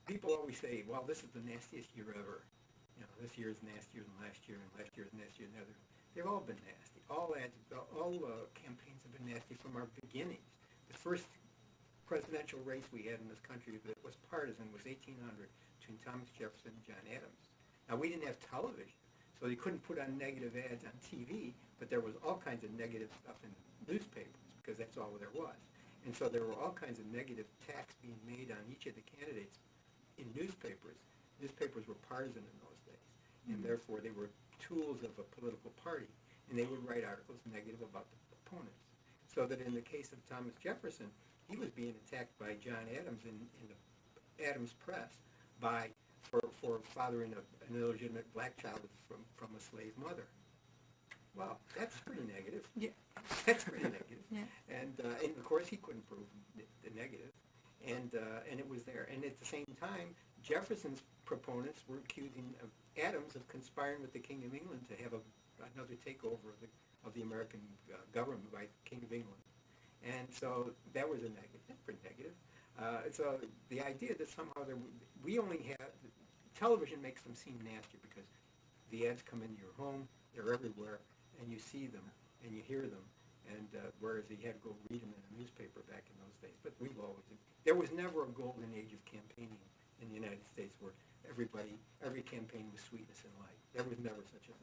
people always say, well, this is the nastiest year ever. This year is nastier than last year, and last year is nastier than the other. They've all been nasty. All campaigns have been nasty from our beginnings. The first presidential race we had in this country that was partisan was 1800 between Thomas Jefferson and John Adams. Now, we didn't have television, so they couldn't put on negative ads on TV, but there was all kinds of negative stuff in newspapers because that's all there was. And so there were all kinds of negative attacks being made on each of the candidates in newspapers. Newspapers were partisan in those days, and therefore they were tools of a political party, and they would write articles negative about the opponents. So that in the case of Thomas Jefferson, he was being attacked by John Adams in the Adams Press for fathering an illegitimate black child from a slave mother. Well, that's pretty negative. Yeah. That's pretty negative. Yeah. And of course he couldn't prove the negative, and it was there. And at the same time, Jefferson's proponents were accusing Adams of conspiring with the King of England to have another takeover of the American government by the King of England. And so that was a negative. That's pretty negative. So the idea that somehow we only have television makes them seem nastier because the ads come into your home, they're everywhere, and you see them and you hear them. And whereas you had to go read them in a newspaper back in those days. But there was never a golden age of campaigning in the United States where every campaign was sweetness and light. There was never such a thing.